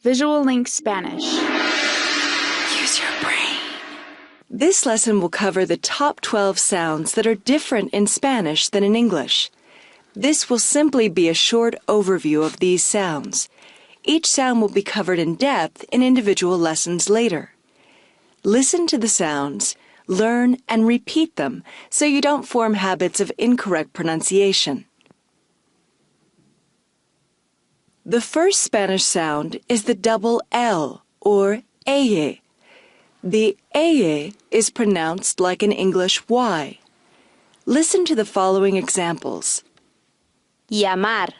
Visual Link Spanish. Use your brain. This lesson will cover the top 12 sounds that are different in Spanish than in English. This will simply be a short overview of these sounds. Each sound will be covered in depth in individual lessons later. Listen to the sounds, learn and repeat them so you don't form habits of incorrect pronunciation. The first Spanish sound is the double L, or eye. The eye is pronounced like an English Y. Listen to the following examples. Llamar.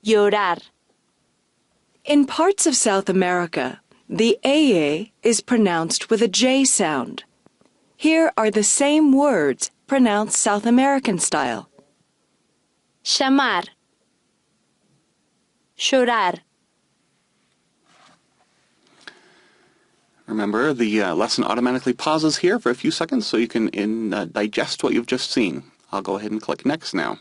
Llorar. In parts of South America, the eye is pronounced with a J sound. Here are the same words pronounced South American style. Llamar. Llorar. Remember, the lesson automatically pauses here for a few seconds so you can digest what you've just seen. I'll go ahead and click Next now.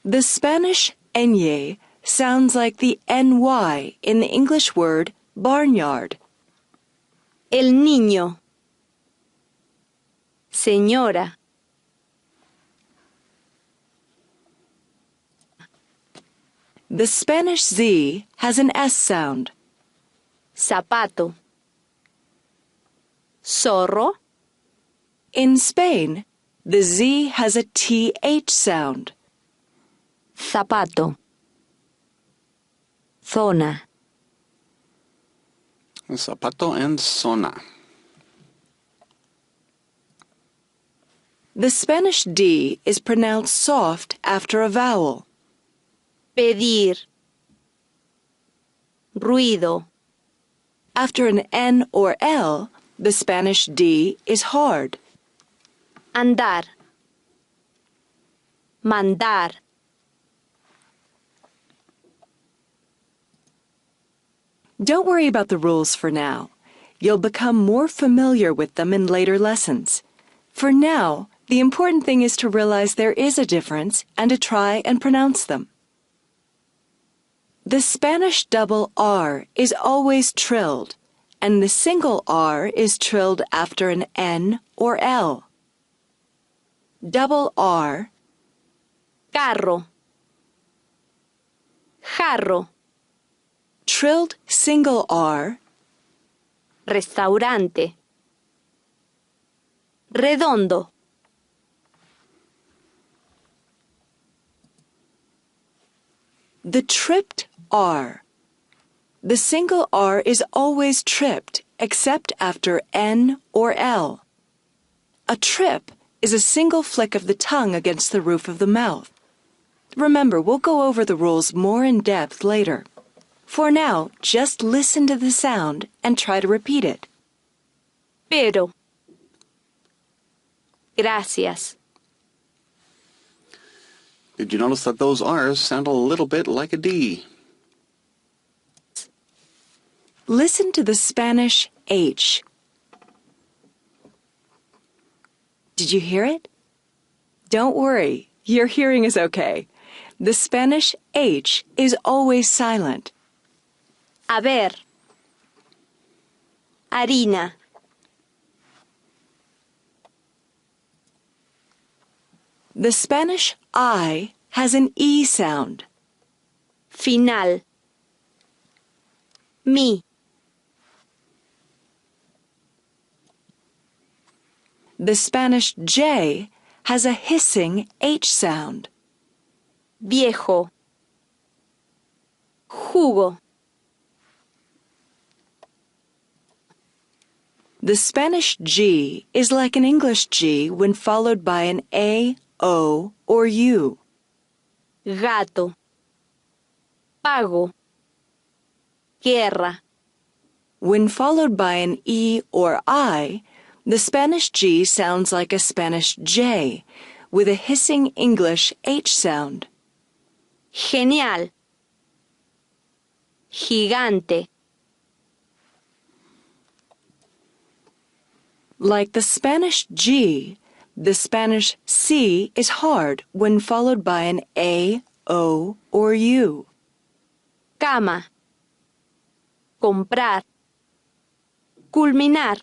The Spanish ñ sounds like the NY in the English word barnyard. El niño. Señora. The Spanish Z has an S sound. Zapato. Zorro. In Spain, the Z has a TH sound. Zapato. Zona. Zapato and zona. The Spanish D is pronounced soft after a vowel. Pedir. Ruido. After an N or L, the Spanish D is hard. Andar. Mandar. Don't worry about the rules for now. You'll become more familiar with them in later lessons. For now, the important thing is to realize there is a difference and to try and pronounce them. The Spanish double R is always trilled, and the single R is trilled after an N or L. Double R. Carro. Jarro. Trilled single R. Restaurante. Redondo. The tripped R. The single R is always tripped except after N or L. A trip is a single flick of the tongue against the roof of the mouth. Remember, we'll go over the rules more in depth later. For now, just listen to the sound and try to repeat it. Pero. Gracias. Did you notice that those R's sound a little bit like a D? Listen to the Spanish H. Did you hear it? Don't worry, your hearing is okay. The Spanish H is always silent. Haber. Harina. The Spanish I has an E sound. Final. Mi. The Spanish J has a hissing H sound. Viejo. Jugo. The Spanish G is like an English G when followed by an A, O, or U. Gato. Pago. Guerra. When followed by an E or I, the Spanish G sounds like a Spanish J with a hissing English H sound. Genial. Gigante. Like the Spanish G, the Spanish C is hard when followed by an A, O, or U. cama, comprar, culminar,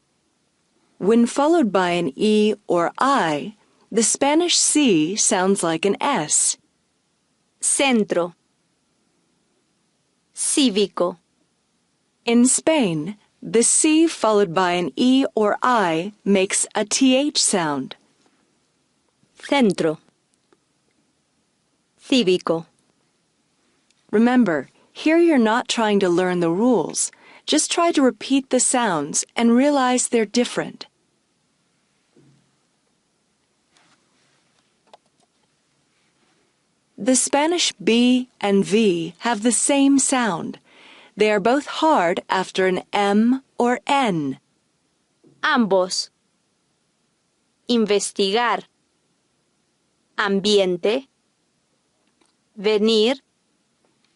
When followed by an E or I, the Spanish C sounds like an S. centro, cívico, In Spain, the C followed by an E or I makes a TH sound. centro, cívico. Remember, here you're not trying to learn the rules. Just try to repeat the sounds and realize they're different. The Spanish B and V have the same sound. They are both hard after an M or N. Ambos. Investigar. Ambiente. Venir.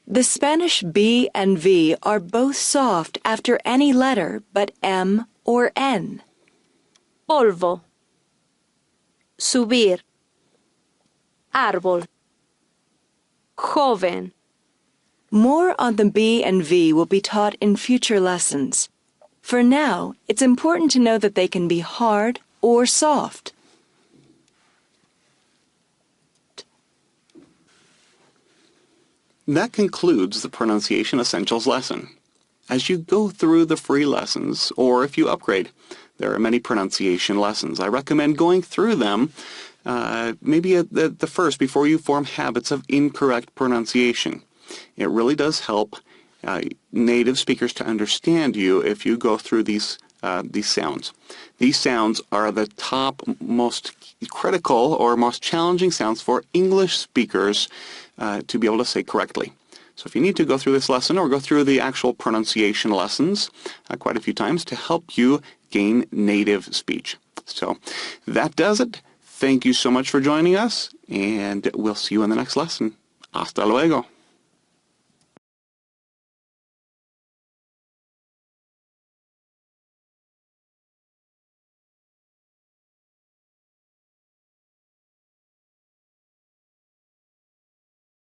The Spanish B and V are both soft after any letter but M or N. Polvo. Subir. Árbol. Joven. More on the B and V will be taught in future lessons. For now, it's important to know that they can be hard or soft. That concludes the Pronunciation Essentials lesson. As you go through the free lessons, or if you upgrade, there are many pronunciation lessons. I recommend going through them maybe at the first before you form habits of incorrect pronunciation. It really does help native speakers to understand you if you go through these sounds. These sounds are the top most critical or most challenging sounds for English speakers to be able to say correctly. So if you need to go through this lesson or go through the actual pronunciation lessons quite a few times to help you gain native speech. So that does it. Thank you so much for joining us, and we'll see you in the next lesson. Hasta luego.